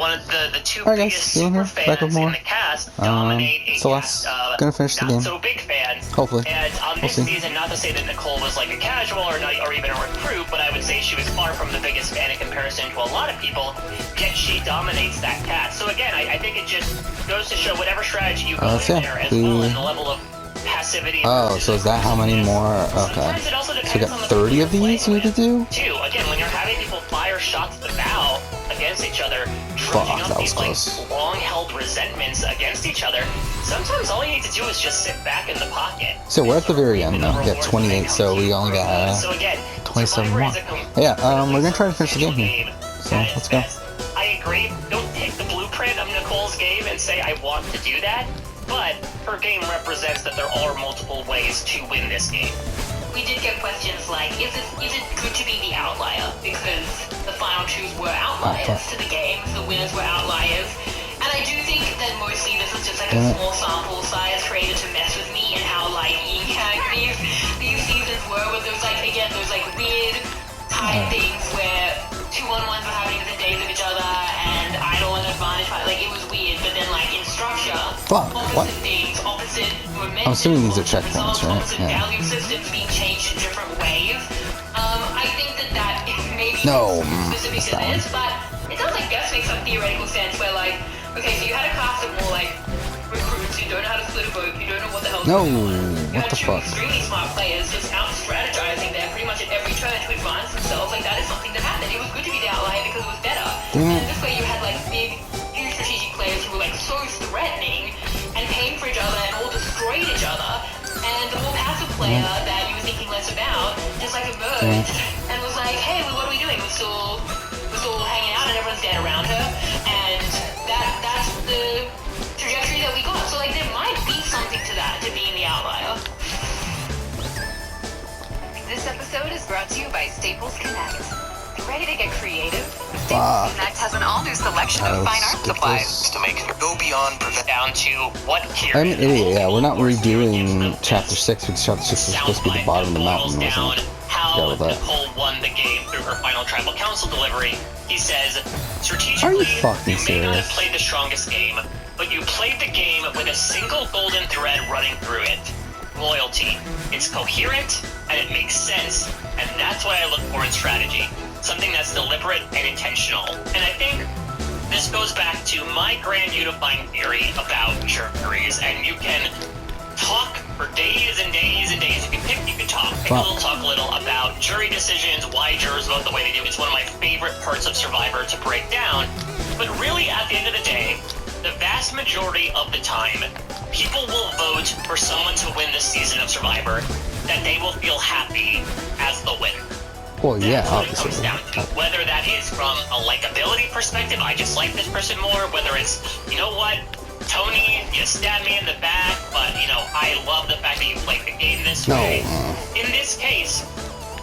one of the two Alright biggest guys, super here, back with fans more. in the cast dominate a Celeste, cast of gonna finish the game. not so big fans. Hopefully. And on this season, not to say that Nicole was like a casual or even a recruit, but I would say she was far from the biggest fan in comparison to a lot of people, yet she dominates that cast. So again, I think it just goes to show whatever strategy you go in there, as well as the level of passivity. Oh, so is that how many more? Okay. So we got 30 of these we need to do? Too. Again, when you're having people fire shots at the bow against each other, dredging up these like long-held resentments against each other, sometimes all you need to do is just sit back in the pocket. So we're at the very end now. We got 28, so we only got 27 more. Yeah, we're gonna try to finish the game here. So let's go. I agree. Don't take the blueprint of Nicole's game and say I want to do that, but her game represents that there are multiple ways to win this game. We did get questions like, is it good to be the outlier? Because the final twos were outliers to the game, the winners were outliers. And I do think that mostly this is just like a small sample size created to mess with me and how like these seasons were, with those like, again, those like weird tied things where 2-on-1s were happening within days of each other and idle and advantage, like it was weird, but then like in structure, opposite things, opposite momentum, I'm assuming these are checkpoints, right? Opposite value systems being changed in different ways. I think that maybe specific to this, but it does like guess make some theoretical sense where like, okay, so you had a class of more like recruits who don't know how to split a boat, who don't know what the hell what the fuck? Extremely smart players just out strategizing there pretty much at every turn to advance themselves. Like that is something that happened. It was good to be the outlier because it was better. And this way you had like big, huge strategic players who were like so threatening and paying for each other and all destroyed each other. And the more passive player that you were thinking less about just like emerged and was like, hey, what are we doing? We're still hanging out and everyone's dead around her. And that's the trajectory that we got. So like there might be something to that, to being the outlier. This episode is brought to you by Staples Connect. Ready to get creative? Staples Connect has an all-new selection of fine art supplies to make it go beyond down to what here. I'm an idiot, yeah, we're not redoing Chapter 6 because Chapter 6 is supposed to be the bottom of the mountain, wasn't it? How Nicole won the game through her final tribal council delivery. He says, strategically, you may not have played the strongest game, but you played the game with a single golden thread running through it. Loyalty. It's coherent, and it makes sense, and that's what I look for in strategy. Something that's deliberate and intentional. And I think this goes back to my grand unifying theory about juries, and you can talk for days and days and days. You can talk a little about jury decisions, why jurors vote the way they do. It's one of my favorite parts of Survivor to break down. But really, at the end of the day, the vast majority of the time, people will vote for someone to win this season of Survivor that they will feel happy as the winner. Well, yeah, That's what obviously. it comes down to. Whether that is from a likability perspective, I just like this person more, whether it's, you know what, Tony, you stabbed me in the back, but, you know, I love the fact that you played the game this way. In this case,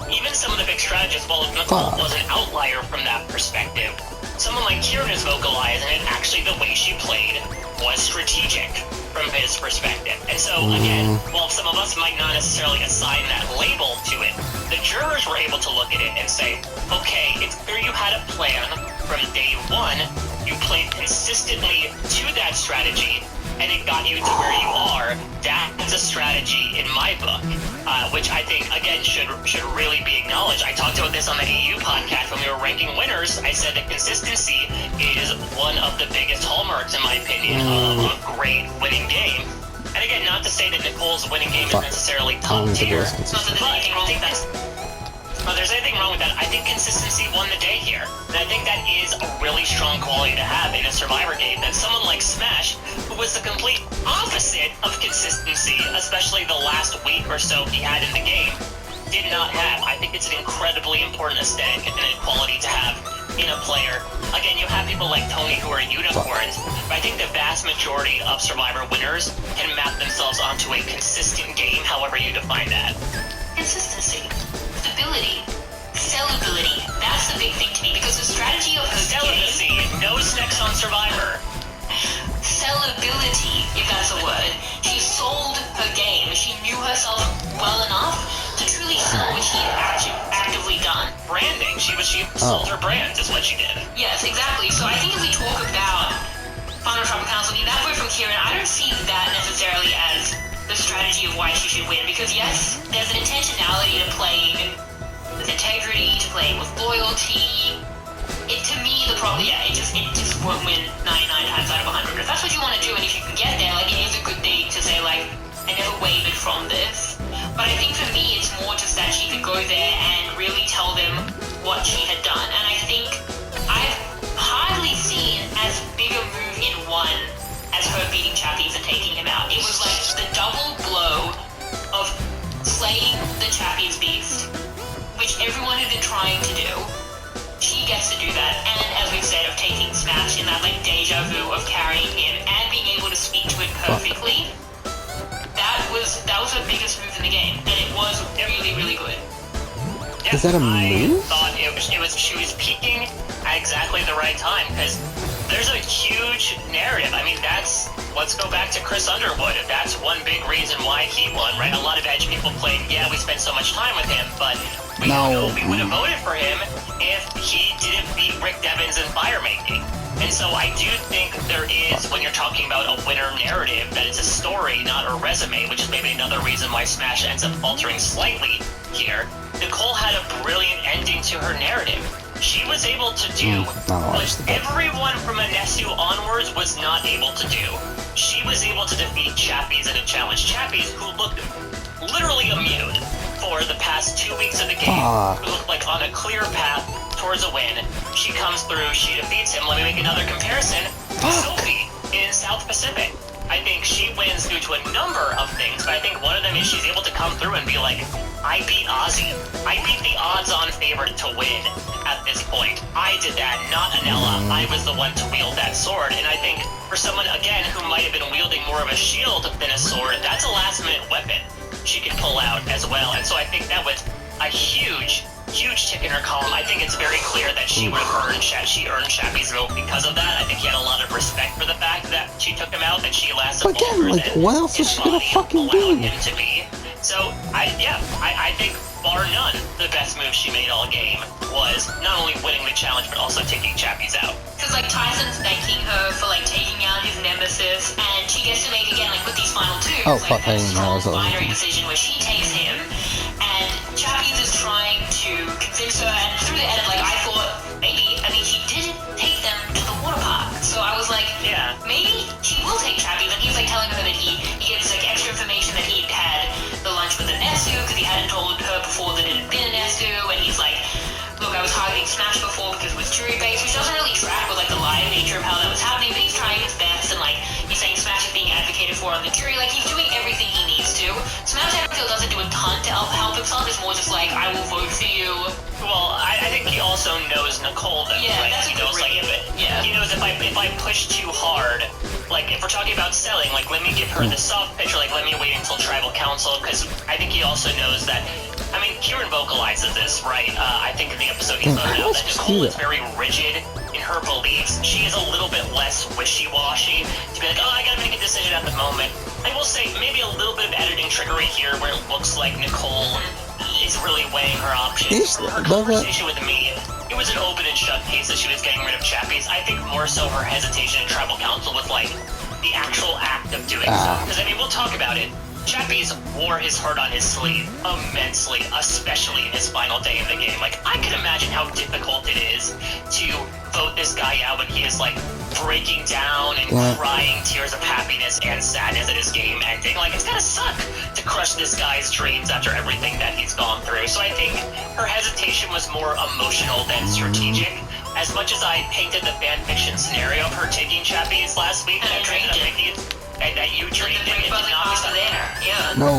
even some of the big strategists, well, if Nicole was an outlier from that perspective, someone like Kieran is vocalizing it, actually the way she played was strategic from his perspective. And so, again, while some of us might not necessarily assign that label to it, the jurors were able to look at it and say, okay, it's clear you had a plan from day one, you played consistently to that strategy, and it got you to where you are. That's a strategy in my book, which I think, again, should really be acknowledged. I talked about this on the AU podcast when we were ranking winners. I said that consistency is one of the biggest hallmarks, in my opinion, of a great winning game. And again, not to say that Nicole's winning game is necessarily top tier, but there's anything wrong with that. I think consistency won the day here. And I think that is a really strong quality to have in a Survivor game, that someone like Smash, who was the complete opposite of consistency, especially the last week or so he had in the game, did not have. I think it's an incredibly important aesthetic and an quality to have in a player. Again, you have people like Tony who are unicorns, but I think the vast majority of Survivor winners can map themselves onto a consistent game, however you define that. Consistency. Stability, sellability, that's the big thing to me, because the strategy of her celibacy, no sex on Survivor. Sellability, if that's a word. She sold her game. She knew herself well enough to truly sell what she actually effectively done branding. She sold her brand, is what she did. Yes, exactly. So I think if we talk about Final Tribal Council, that vote from Kieran, I don't see that necessarily as the strategy of why she should win. Because yes, there's an intentionality to playing with integrity, to playing with loyalty. To me, the problem, it just won't win 99 times out of 100. If that's what you want to do, and if you can get there, it is a good thing to say, I never wavered from this. But I think for me, it's more just that she could go there and really tell them what she had done. And I think I've hardly seen as big a move in one as her beating Chappies and taking him out. It was like the double blow of slaying the Chappies beast, which everyone had been trying to do. She gets to do that, and as we've said, of taking Smash in that deja vu of carrying him and being able to speak to it perfectly. That was her biggest move in the game, and it was really, really good. Yeah, is that a move? I thought she was peaking at exactly the right time, because there's a huge narrative. I mean, let's go back to Chris Underwood. That's one big reason why he won, right? A lot of Edge people claim, we spent so much time with him, but we know we would have voted for him if he didn't beat Rick Devens in fire making. And so I do think there is, when you're talking about a winner narrative, that it's a story, not a resume, which is maybe another reason why Smash ends up faltering slightly here. Nicole had a brilliant ending to her narrative. She was able to do what everyone from Anesu onwards was not able to do. She was able to defeat Chappies in a challenge. Chappies, who looked literally immune for the past 2 weeks of the game, who looked like on a clear path towards a win. She comes through, she defeats him. Let me make another comparison to Sophie in South Pacific. I think she wins due to a number of things, but I think one of them is she's able to come through and be like, I beat Ozzy. I beat the odds-on favorite to win at this point. I did that, not Anella. I was the one to wield that sword, and I think for someone, again, who might have been wielding more of a shield than a sword, that's a last-minute weapon she could pull out as well. And so I think that was a huge tick in her column. I think it's very clear that she would have earned Chappie's vote because of that. I think he had a lot of respect for the fact that she took him out, that she lasted longer than what else is she gonna fucking do? Him to be. So I think bar none, the best move she made all game was not only winning the challenge but also taking Chappie's out. Because Tyson's thanking her for taking out his nemesis, and she gets to make again with these final two. I didn't know. Binary decision where she takes him, and Chappies is trying to convince her, and through the edit, I thought maybe, he didn't take them to the water park, so I was like, maybe she will take Chappies, and he's telling her that he gives extra information that he'd had the lunch with Anesu, because he hadn't told her before that it had been Anesu, and he's like, look, I was targeting Smash before because it was jury-based, which doesn't really track with the live nature of how that was happening, but he's trying his best, and he's saying Smash is being advocated for on the jury, he's doing everything he needs to. Smash, I feel, doesn't do a ton to help himself, it's more just I will vote for you. Well, I think he also knows Nicole, though. Yeah, that's he knows, he knows if I push too hard, if we're talking about selling, let me give her the soft pitch, or let me wait until Tribal Council, because I think he also knows that, Kieran vocalizes this, right? I think in the episode he found out that Nicole is very rigid in her beliefs. She is a little bit less wishy-washy to be I gotta make a decision at the moment. I will say, maybe a little bit of editing trickery here where it looks like Nicole is really weighing her options. From her conversation with me, it was an open and shut case that she was getting rid of Chappies. I think more so her hesitation in Tribal Council was the actual act of doing so. Because we'll talk about it. Chappies wore his heart on his sleeve immensely, especially in his final day of the game. I can imagine how difficult it is to vote this guy out when he is breaking down and crying tears of happiness and sadness at his game ending. It's gotta suck to crush this guy's dreams after everything that he's gone through. So I think her hesitation was more emotional than strategic. As much as I painted the fanfiction scenario of her taking Chappies last week, and I ended up making it that you dreamed it did not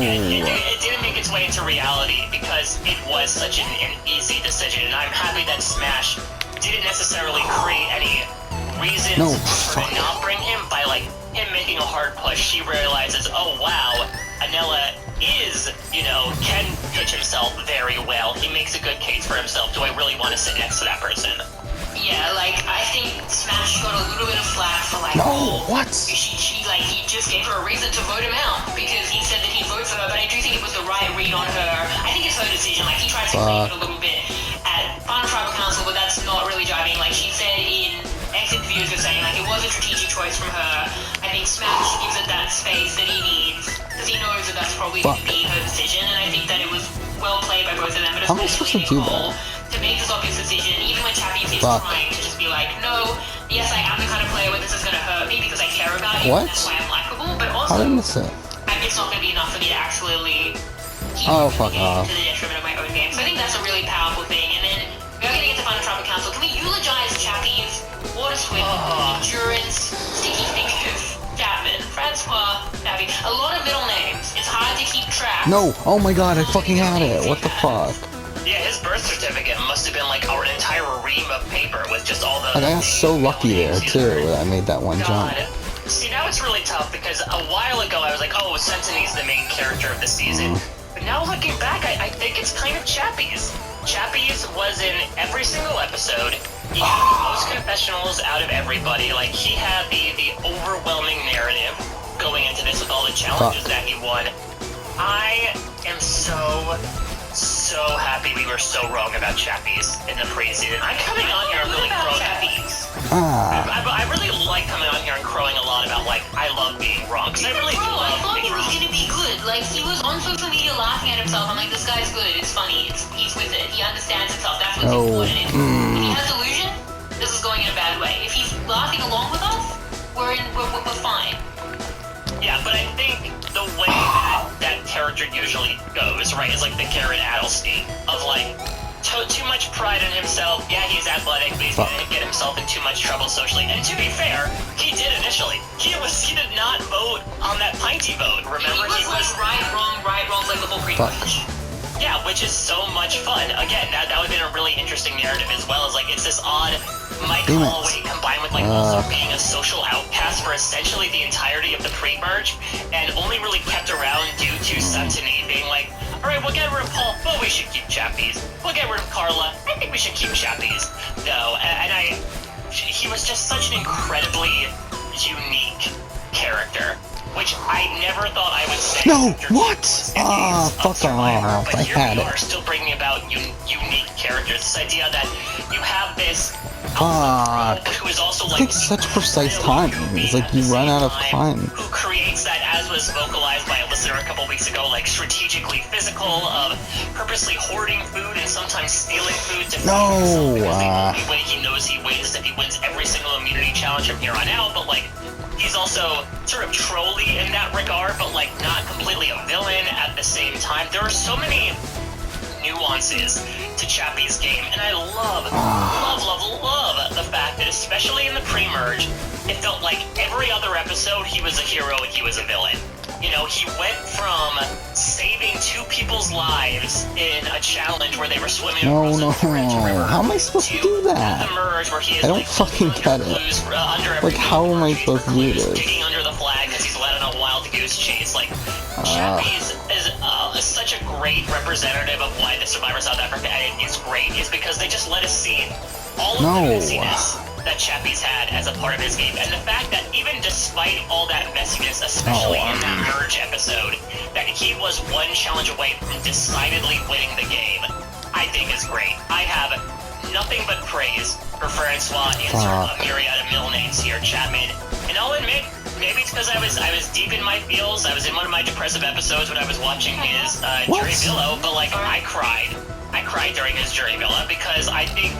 it didn't make its way into reality because it was such an easy decision, and I'm happy that Smash didn't necessarily create any reasons to not bring him by him making a hard push. She realizes, oh wow, Anella can pitch himself very well. He makes a good case for himself. Do I really want to sit next to that person? Yeah, I think Smash got a little bit of flack for What? He just gave her a reason to vote him out because he said that he'd vote for her, but I do think it was the right read on her. I think it's her decision. Like, he tried to claim it a little bit at Final Tribal Council, but that's not really jiving. Like, she said in exit interviews was saying, like, it was a strategic choice from her. I think Smash gives it that space that he needs because he knows that that's probably going to be her decision, and I think that it was well played by both of them, but how am I supposed to do that? To make this obvious decision, even when Chappie is trying to just be like, no, yes, I am the kind of player where this is going to hurt me because I care about you, and that's why I'm likable, but also, how did I miss it? It's not going to be enough for me to actually keep fuck off. to the detriment of my own game. So I think that's a really powerful thing. And then we're going to get to Final Tribal Council. Can we eulogize Chappie's water swim, endurance, sticky fingers, Chapman, Francois, Chappie? A lot of middle names. It's hard to keep track. No! Oh my god, I fucking had it! What the fuck? Yeah, his birth certificate must have been like our entire ream of paper with just all the... Like, I got so lucky there, too, that I made that one jump. See, now it's really tough because a while ago I was like, oh, Sentine's the main character of the season. But now looking back, I think it's kind of Chappie's. Chappie's was in every single episode. He had the most confessionals out of everybody. Like, he had the overwhelming narrative going into this with all the challenges that he won. I am so happy we were so wrong about Chappie's in the preseason. I'm coming on here and really crowing Chappie's. I really like coming on here and crowing a lot about, like, I love being wrong, because I really do love I thought being he was wrong. going to be good. Like, he was on social media laughing at himself. I'm like, this guy's good. It's funny. He's with it. He understands himself. That's what's important. If he has delusion, this is going in a bad way. If he's laughing along with us, we're fine. Yeah, but I think the way that character usually goes, right, is like the Karen Adelstein of like too much pride in himself. Yeah, he's athletic, but he's gonna get himself in too much trouble socially. And to be fair, he did initially. He did not vote on that Pinty vote. Remember, he was right, wrong, like the whole pre-match. Yeah, which is so much fun. Again, that would have been a really interesting narrative as well. As like it's this odd Mike Holloway combined with like also being a social outcast for essentially the entirety of the pre-merge, and only really kept around due to Santini being like, all right, we'll get rid of Paul, but we should keep Chappie's. We'll get rid of Carla. I think we should keep Chappie's. No, and he was just such an incredibly unique character. Which I never thought I would say. No, what? Fuck off. But I here had you it. are still bringing about unique characters. This idea that you have this who is also like takes such precise time. It's like you run out of time. Who creates that, as was vocalized by a listener a couple weeks ago, like strategically physical, of purposely hoarding food and sometimes stealing food to feed himself, because the only way he knows he wins is if he wins every single immunity challenge from here on out. But like, he's also sort of trolly in that regard, but like not completely a villain at the same time. There are so many nuances to Chappie's game, and I love the fact that, especially in the pre-merge, it felt like every other episode he was a hero and he was a villain. You know, he went from saving 2 people's lives in a challenge where they were swimming across a river. How am I supposed to do that? The merge where he is, I don't fucking get it. Like, how am I supposed to do this? Digging under the flag because he's led on a wild goose chase. Like, Chappie's is such a great representative of why the Survivor South Africa edit is great, is because they just let us see all of the messiness that Chappie's had as a part of his game. And the fact that even despite all that messiness, especially in that merge episode, that he was one challenge away from decidedly winning the game, I think is great. I have nothing but praise for Francois and a myriad of middle names here, Chapman. And I'll admit, maybe it's because I was deep in my feels. I was in one of my depressive episodes when I was watching his Jury Villa, but like I cried during his Jury Villa because I think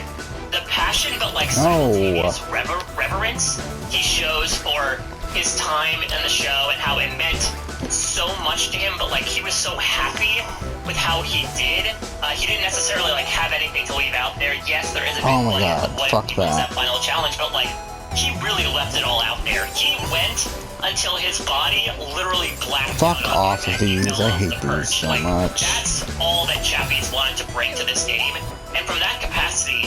the passion, but like simultaneous reverence he shows for his time in the show and how it meant so much to him, but like he was so happy with how he did. He didn't necessarily like have anything to leave out there. Yes, there is a big plan of what he wins that final challenge, but like he really left it all out there. He went until his body literally blacked out. Fuck off of these. I hate these so much. That's all that Chappie's wanted to bring to this game, and from that capacity,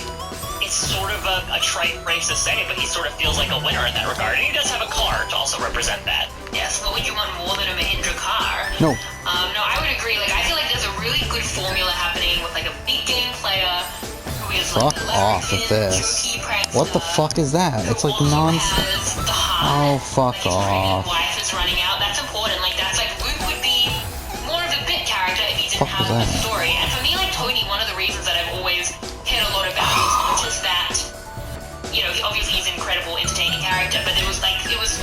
it's sort of a trite phrase to say, but he sort of feels like a winner in that regard. And he does have a car to also represent that. Yes, what would you want more than a Mahindra car? No. No, I would agree. Like, I feel like there's a really good formula happening with like a big game player who is fuck off with this. What the fuck is that? It's like nonsense. The Oh, fuck like, his off. pregnant wife is running out. That's important. Like, that's like, Luke would be more of a bit character if he didn't have a story. And for me, like, Tony, one of the reasons that I've always cared a lot about him is not just that, you know, obviously he's an incredible, entertaining character, but it was,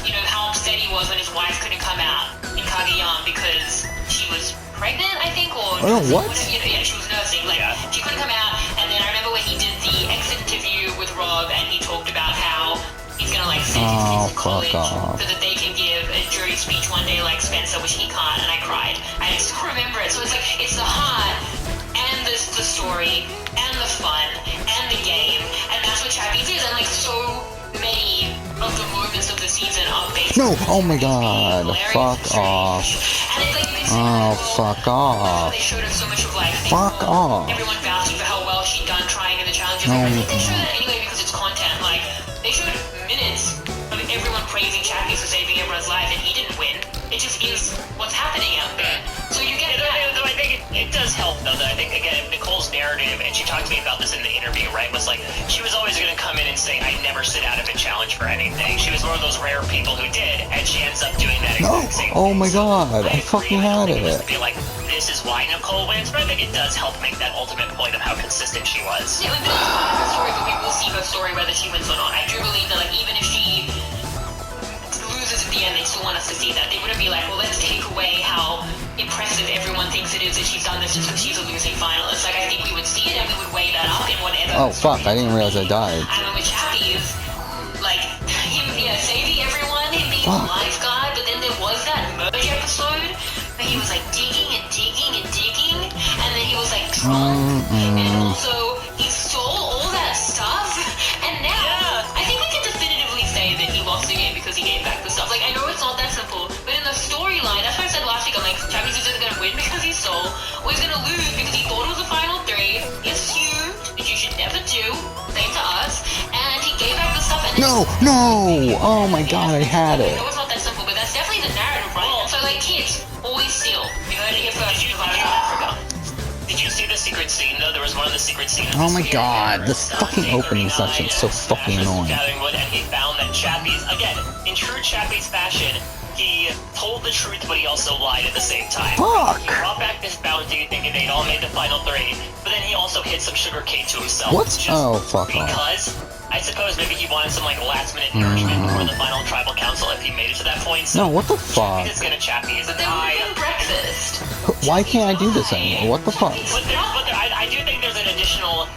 you know, how upset he was when his wife couldn't come out in Kageyama because she was pregnant, I think, or... Oh, what? You know, yeah, she was nursing. Like, she couldn't come out, and then I remember when he did the exit interview with Rob, and he talked about how he's gonna, like, send his kids to college so that they can give a jury speech one day like Spencer, which he can't, and I cried. I still remember it. So it's like, it's the heart, and the story, and the fun, and the game, and that's what Chappie's is, and, like, so many of the moments of the season are based No! Oh my god. Fuck off. and it's like, you can see Oh, fuck off. they showed us so much of, like, Fuck off. everyone vouching for how well she'd done trying in the challenges. No. I think they showed that anyway because it's content. Like, they showed minutes of everyone praising Chappie for saving everyone's life, and he didn't win. It just is what's happening out there. So you get that. Though I think it does help, though, that I think, again, Nicole's narrative, and she talked to me about this in the interview, right, was like, she was always going to come in and say, I never sit out of a challenge for anything. She was one of those rare people who did, and she ends up doing that exact same Oh thing. my god, I agree, fucking I had don't think it. was to be like, this is why Nicole wins, but I think it does help make that ultimate point of how consistent she was. Yeah, like, that's part of her story, but we will see her story whether she wins or not. I do believe that, like, even if she loses at the end, they still want us to see that. They wouldn't be like, well, let's take away how impressive everyone thinks it is that she's done this just because she's a losing finalist. Like, I think we would see it and we would weigh that up in whatever. Oh fuck, I didn't realize I died. I mean, with Chappie is, like, him, saving everyone, him being a lifeguard, but then there was that merge episode where he was, like, digging and digging and digging, and then he was, like, drunk, and also he stole all that stuff, and now, I think we can definitively say that he lost the game because he gave back the stuff. Like, I know it's not that simple, but in the storyline, that's what I said last week, I'm like, Chappie's either gonna win because he stole, or he's gonna lose because he thought it was a final three, he assumed that you should never do, same to us, and he gave back the stuff, and No! Oh my god, I had it. I know it's not that simple, but that's definitely the narrative, right? So, like, kids, always steal. You heard it here first. Did you see the secret scene, though? There was one of the secret scenes. Oh my god, this fucking opening section is so fucking annoying. Gathering wood, and he found that Chappie's, again, in true Chappie's fashion, he told the truth, but he also lied at the same time. Fuck! He brought back this bounty thinking they'd all made the final three, but then he also hid some sugar cane to himself. What? Just Oh, fuck off. because I suppose maybe he wanted some, like, last-minute nourishment before the final tribal council if he made it to that point. So No, what the fuck? Chappie's gonna Chappie's, and They were eating breakfast. Why can't I do this anymore? What the fuck? I do think there's an additional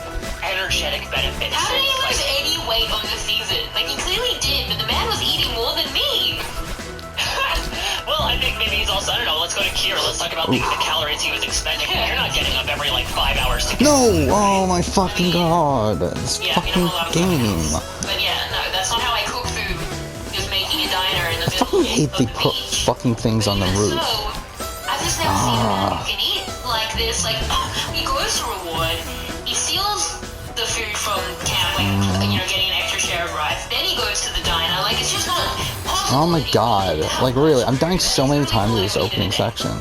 energetic benefit. How did he since, lose any weight on this season? Like, he clearly did, but the man was eating more than me. Well, I think maybe he's also, I don't know, let's go to Kira. Let's talk about the calories he was expending. You're not getting up every, like, 5 hours to get No! Oh my fucking god. This fucking game. But yeah, no, that's not how I cook food. Just making a diner in the I middle fucking hate of they the put beach. fucking things on the Even roof. So, I've just never seen a man who can eat like this. Like, he goes to reward, he steals the food from camp, like, you know, getting an extra share of rice. Then he goes to the diner. Like, it's just not possible. Oh my god. Like really, I'm dying so many times in this opening section.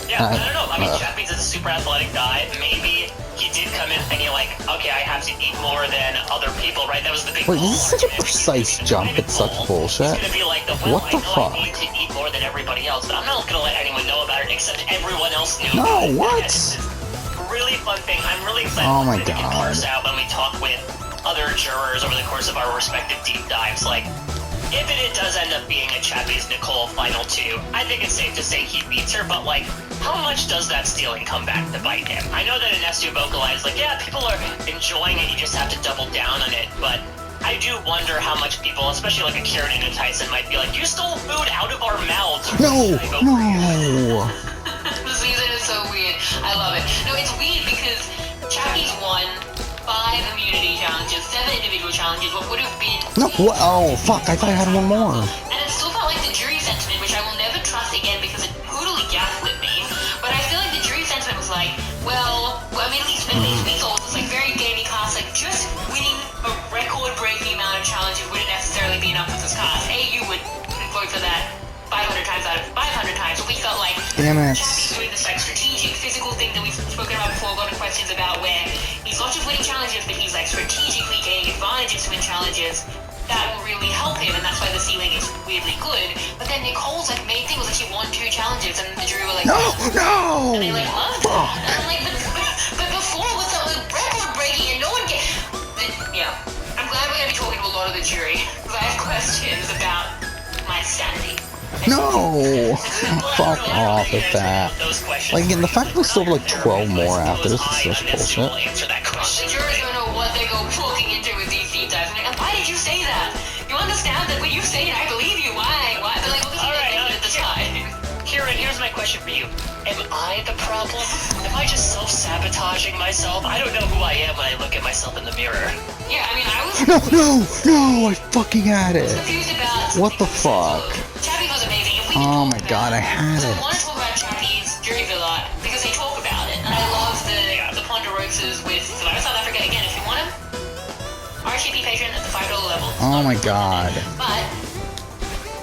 Yeah, I don't know. I mean, Chappie's is a super athletic guy. Maybe he did come in thinking, like, okay, I have to eat more than other people, right? That was the big Wait, goal this is such a argument. precise jump. It's such bullshit. He's gonna be like, well, What the I know fuck? I need to eat more than everybody else, but I'm not gonna let anyone know about it except everyone else knew No, about it. what? It's a really fun thing. I'm really excited Oh my to get God. parse out when we talk with other jurors over the course of our respective deep dives. Like, if it does end up being a Chappie's Nicole final two, I think it's safe to say he beats her, but, like, how much does that stealing come back to bite him? I know that Inestu vocalized, like, yeah, people are enjoying it, you just have to double down on it, but I do wonder how much people, especially like a Kieran and a Tyson, might be like, you stole food out of our mouths. No! The season is so weird. I love it. No, it's weird because Chappie's won 5 immunity challenges, 7 individual challenges, what would have been... No, what? Oh, fuck, I thought I had one more. And it still felt like the jury sentiment, which I will never trust again because it totally gassed at me. But I feel like the jury sentiment was like, well, I mean, at least we thought it was like very gamey cast, like just winning a record-breaking amount of challenges wouldn't necessarily be enough for this cast. You would vote for that 500 times out of 500 times, but we felt like Damn it. Chappie's doing this like strategic, physical thing that we've spoken about before, a lot of questions about where he's not just winning challenges, but he's like strategically gaining advantages to win challenges that will really help him, and that's why the ceiling weirdly good. But then Nicole's like main thing was that she won 2 challenges, and the jury were like, No! and they like loved that. And I'm like, but before was that like record breaking, and no one get. Yeah, I'm glad we're gonna be talking to a lot of the jury because I have questions about my sanity. No! Fuck off with that. Like, again, the fact that we still have like 12 more after this is such bullshit. The jurors don't know what they go walking into with these deep dives. And why did you say that? You understand that when you say it, I believe you. Why? They're like, well, because at the time. Kieran, here's my question for you. Am I the problem? Am I just self-sabotaging myself? I don't know who I am when I look at myself in the mirror. Yeah, I mean, I was No, I fucking had it. confused about... What the fuck? Chappie was amazing. If we could Oh talk my about- god, I had So I it. want to talk about Chappie's jury villa because they talk about it. And I love the Ponderosas with Survivor South Africa. Again, if you want them, RSVP patron at the $5 level. Oh my god. But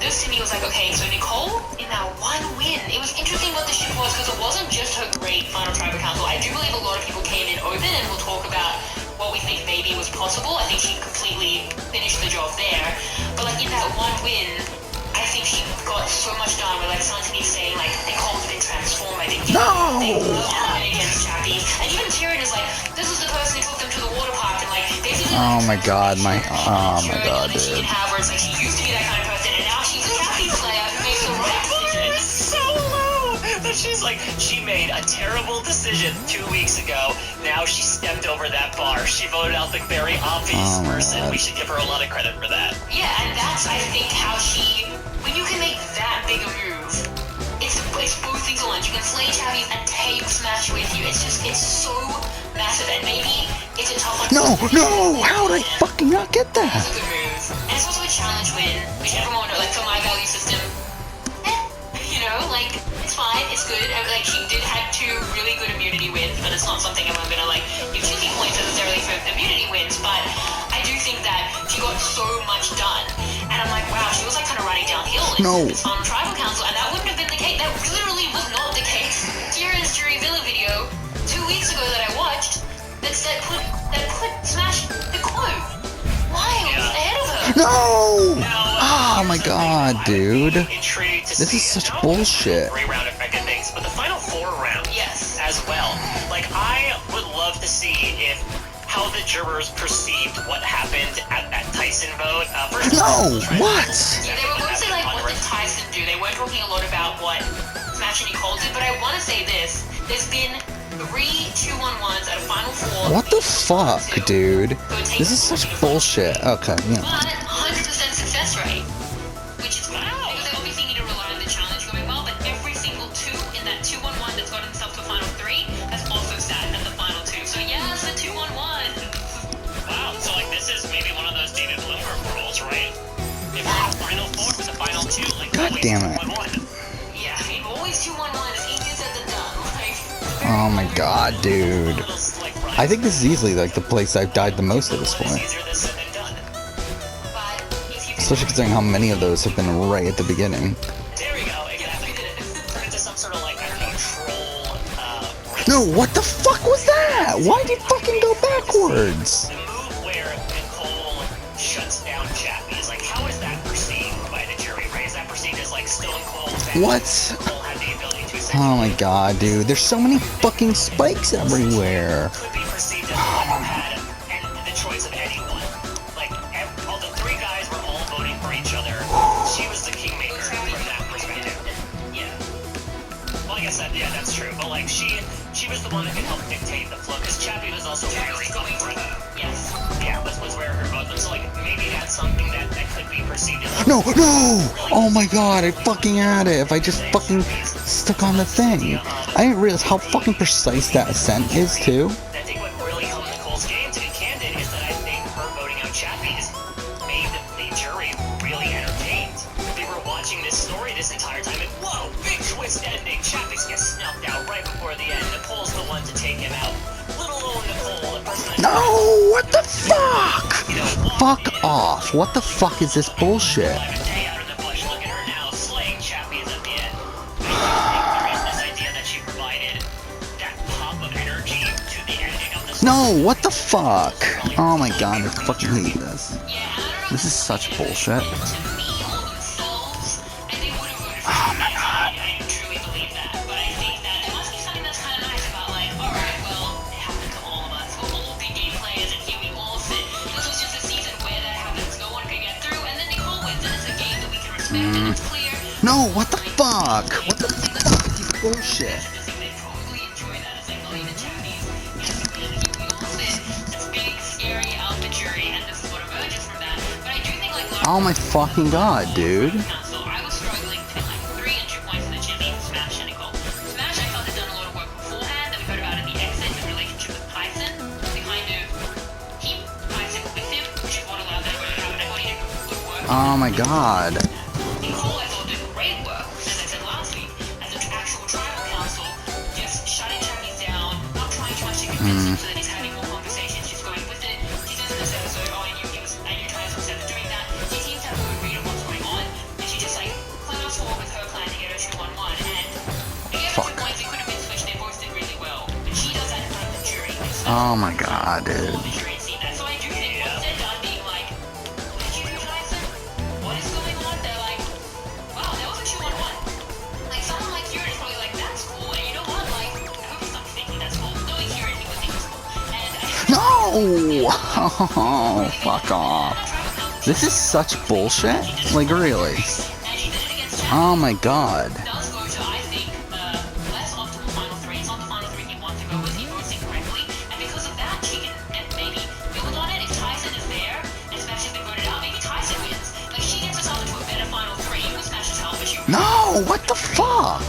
this to me was like, okay, so Nicole, in that one win, it was interesting what the shift was because it wasn't just her great final tribal council. I do believe a lot of people came in open, and we'll talk about what we think maybe was possible. I think she completely finished the job there. But like in that one win, I think she got so much done where like Santini's saying like Nicole's been transformed. I think they won against Chappie. And even Kieran is like, this is the person who took them to the water park and like basically Oh my god, dude. She dude. can have where it's like she used to be that kind of person and now she's a Chappie player who makes the right decision. It's so low that she's like, she made a terrible decision 2 weeks ago. Now she stepped over that bar. She voted out the very obvious person. We should give her a lot of credit for that. Yeah, and that's I think how she. When you can make that big a move, it's both things at once. You can slay Chappie and take Smash with you. It's so massive, and maybe it's a tough one. No! How did I fucking not get that? It's a good move, and it's also a challenge win, which everyone like for my value system. You know, like it's fine, it's good. Like she did have 2 really good immunity wins, but it's not something I'm gonna like give Chippy points necessarily for immunity wins. But I do think that she got so much done, and I'm like, wow, she was like kind of running downhill in this on tribal council, and that wouldn't have been the case. That literally was not the case. Kieran's Jury Villa video 2 weeks ago that I watched that put Smash the quote miles ahead of her. No! Oh my god, dude. This is such bullshit. 3-round effective things, but the final 4 rounds, Yes. as well. Like I would love to see if how the jurors perceived what happened at that Tyson vote. No! What? Yeah, they were mostly like, what did Tyson do? They weren't talking a lot about what Smash and Nicole did, but I want to say this. There's been 3 2-1-1s at a final 4. What the fuck, dude? This is such bullshit. Okay, yeah. But 100% success rate, which is wow. Because they obviously need to rely on the challenge going well, but every single 2 in that 2-1-1 that's gotten themselves to final 3 has also sat at the final 2. So yeah, it's a 2-1-1. Wow, so like this is maybe one of those David Bloomberg rules, right? If you're in the final 4 with the final 2, like God damn it. 1-1. Yeah, I mean, always 2-1-1 is easier said than done. Like, Oh my god, dude. I think this is easily like the place I've died the most at this point. Easier than said than done. but if you Especially considering how many of those have been right at the beginning. There we go. Again, I think it turn into some sort of like, I don't know, troll, No, what the fuck was that? Why did you fucking go backwards? The move where Nicole shuts down Chappie is like, how is that perceived by the jury, right? Is that perceived as like Stone Cold? What? Nicole had the ability to Oh my god, dude. There's so many fucking spikes everywhere. could be perceived as the one who had the choice of anyone. Like, all the 3 guys were all voting for each other. She was the kingmaker from that perspective. Yeah. Well, I guess that's true. But like, she was the one that could help dictate the flow. Because Chappie was also very going for the. yes. Yeah, was where her vote was. So like, maybe that's something that could be perceived as. No! Oh my god, I fucking had it. If I just fucking stuck on the thing. I didn't realize how fucking precise that ascent is, too. I think what really helped Nicole's game, to be candid, is that I think her voting out Chappie has made the jury really entertained. They were watching this story this entire time, and whoa, big twist ending. Chappie gets snuffed out right before the end. Nicole's the one to take him out. Little old Nicole, the person that. No! What the fuck? Fuck off. What the fuck is this bullshit? Like a day out in the bush, look at her now, slaying Chappie at the end. I think there is this idea that she provided that pop of energy to the ending of the story. No, what the fuck? Oh my god, I fucking hate this. Yeah, and I don't know. This is such bullshit. To me, all themselves expect, and it's clear. No, what the fuck? What the fuck is this bullshit? They probably enjoy that. It's like, not even Chinese. We all said it's big, scary, alpha jury, and this is what emerges from that. But I do think, like, Oh my fucking god, dude. Council, I was struggling between like 3 and 2 points in the chimney for Smash and Nicole. Smash, I felt had done a lot of work beforehand that we heard about in the exit, his relationship with Tyson, to kind of keep Tyson with him, which is what allowed that to happen. I thought he did good work. Oh my god. Nicole, I thought, did great work, as I said last week, as an actual tribal council, just shutting Chinese down, not trying too much to convince him so that he's having more conversations, just going with it. She says in this episode, oh, I knew Tyson instead of doing that. She seems to have a good read of what's going on, and she just like plows forward with her plan to get her 2-1-1, and I guess at points it could have been switched, they both did really well, but she does that in front of the jury. Oh my god, dude. The jury had seen that, so I do think once they're done being like, what did you do, Tyson? What is going on? They're like, wow, that was a 2-1-1. Like, someone like Kieran is probably like, that's cool, and you know what, like, I hope he's not thinking that's cool. Knowing Kieran, he would think it's cool. And I No! Oh, fuck off. This is such bullshit. Like, really. and she did it against Chad. Oh my god. Does go to, I think, less optimal final 3. It's not the final 3 he wants to go with, he votes incorrectly, and because of that, she can maybe build on it. If Tyson is there, and Smash has been voted out, maybe Tyson wins. Like, she gets herself into a better final 3 with Smash's help, but she No! What the fuck?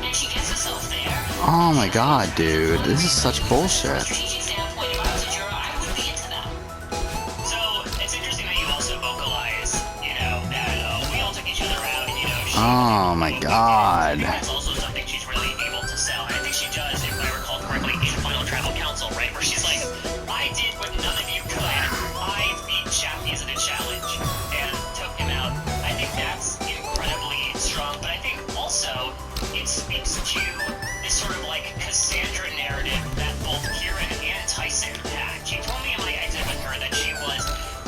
and she gets herself there. Oh my god, dude. This is such bullshit. Strategic standpoint, if I was a juror, I would be into that. So it's interesting that you also vocalize, you know, that we all took each other out, and you know, she. Oh my god. That's also something she's really able to sell. And I think she does, if I recall correctly, in Final Tribal Council, right? Where she's like, I did what none of you could. I beat Chappie's in a challenge and took him out. I think that's incredibly strong, but I think also it speaks to this sort of like Cassandra narrative that both Kieran and Tyson had. She told me in my exit with her that she was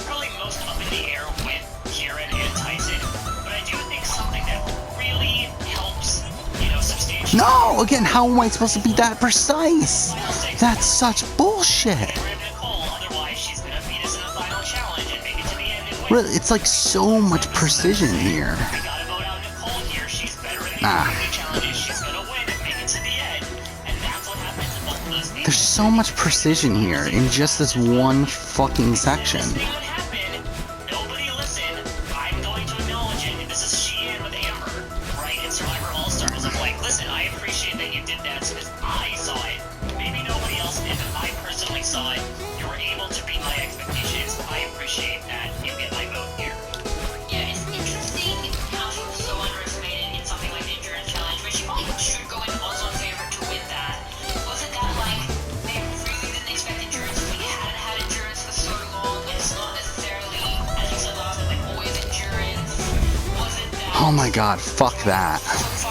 probably most up in the air with Kieran and Tyson, but I do think something that really helps, you know, substantiate. No! Again, how am I supposed to be that precise? That's such bullshit. Get rid of Nicole, otherwise she's gonna beat us in the final challenge and make it to the end and win. Really, it's like so much precision here. We gotta vote out Nicole here. She's better in the Nah. early challenges. She's gonna win and make it to the end, and that's what happens in both of those games. There's so much precision here in just this one fucking section. This thing would happen. Nobody listened. I'm going to acknowledge it. This is Sheehan with Amber, right? In Survivor All Stars. I'm like, listen, I appreciate that you did that because I saw it. Maybe nobody else did, but I personally saw it. You were able to beat my expectations. I appreciate that. You get my vote here. Yeah, it's interesting how she was so underestimated in something like the Endurance Challenge, where she probably should go in odds-on favorite to win that. Was it that, like, they really didn't expect Endurance if we hadn't had Endurance for so long, and it's not necessarily, as you said last time, like, always Endurance? Was it that... Oh my god, fuck that.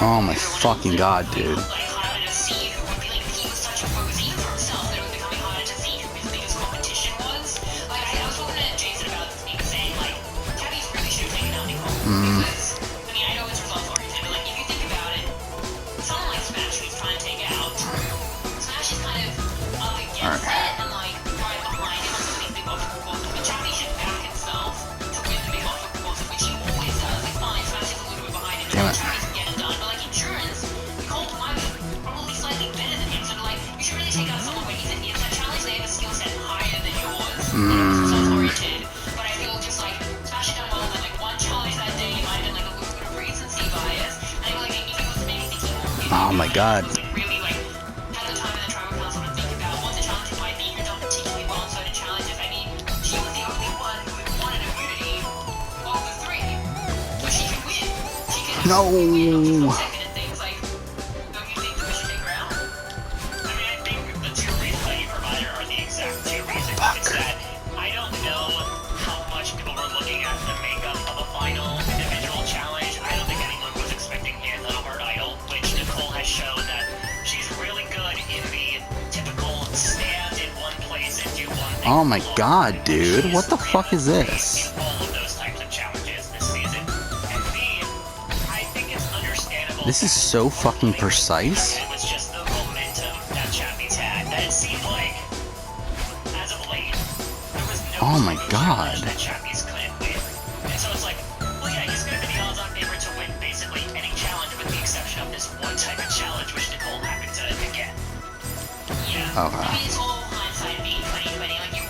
Oh my fucking god, dude. Like, harder to see who would be, like, he was such a focus even for himself that it was becoming harder to see who his biggest competition was. Like, I was talking to Jason about this, and he was saying, like, Gabby's really should have taken out Nicole. Because, I mean, I know it's results oriented, but, like, if you think about it, someone like Smash who's trying to take out, Smash is kind of up against it and, like, right behind him on some of these big obstacle courses. But Chappie should back himself to win the big obstacle courses, which he always does. Like, fine, Smash is a little bit behind him, Damn but it. Chappie can get it done. But, like, Endurance, Nicole might be probably slightly better than him. So, like, you should really take out someone when he's in the inside challenge. They have a skill set higher than yours. And it was results oriented. But I feel just like Smash had done well in like one challenge that day. It might have been like a little bit of recency bias. And I feel like if he was maybe thinking more, Oh my god. like really like had the time in the tribal council to think about what the challenges might be. You've done particularly well in certain challenges. I mean, she was the only one who wanted immunity of the 3. So she could win. She could No. second and things like. Don't you think that we should take her out? I mean, I think the two reasons that you provided are the exact two reasons. It's that I don't know how much people were looking at the makeup of a final individual challenge. I don't think anyone was expecting Hit on a Hard Idol, which Nicole has shown that she's really good in the typical stand in one place and do one thing. Oh my god, dude. What the fuck is this? In all of those types of challenges this season. And B, I think it's understandable. This is so fucking precise. It was just the momentum that Chappie's had. That it seemed like, as of late, there was no Oh my single God. challenge that Chappie's couldn't win. And so it's like, well, yeah, he's going to be the odds-on favorite Okay. It's all hindsight being 2020. Like you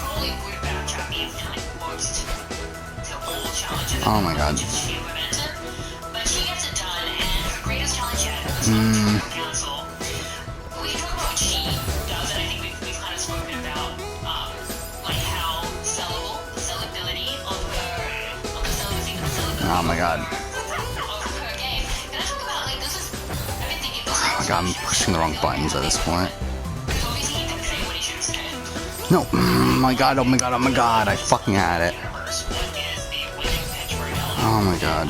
probably would backtrack me in like most to all challenges. Oh my god. Just sheer momentum. But she gets it done, and her greatest challenge yet, the Council. We talk about what she does, and I think we've kind of spoken about like how sellable, the sellability of the sellability. Oh my god. Of her game. Can I talk about like this is? I've been thinking this. Oh my god, I'm pushing the wrong buttons at this point. Because obviously he didn't say what he should have said. No. My god, oh my god, oh my god. I fucking had it. Oh my god.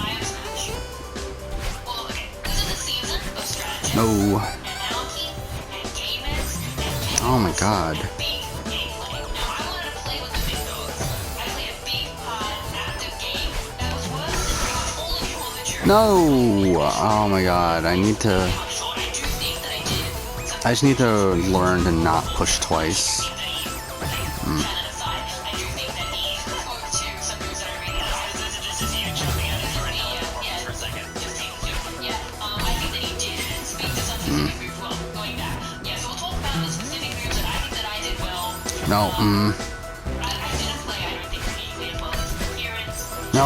Well, okay, this is a season of strategy. No. And anarchy and gamers and Oh my god. big gameplay. Now, I wanted to play with the big dogs. I played a big, hard, active game that was worse than pretty much all of you on the jury. No. Oh my god. I need to. So I do think that I did something I just need to learn to not push twice. that he, 10 aside, I do think that he spoke to some moves that I really like. This is you jumping out of your Yeah, for a second. just take the two. Yeah, I think that he did speak to some specific moves well, going back. Yeah, so we'll talk about the specific moves that I think that I did well. No. I didn't play, I don't think, uniquely as well as Kieran's. No.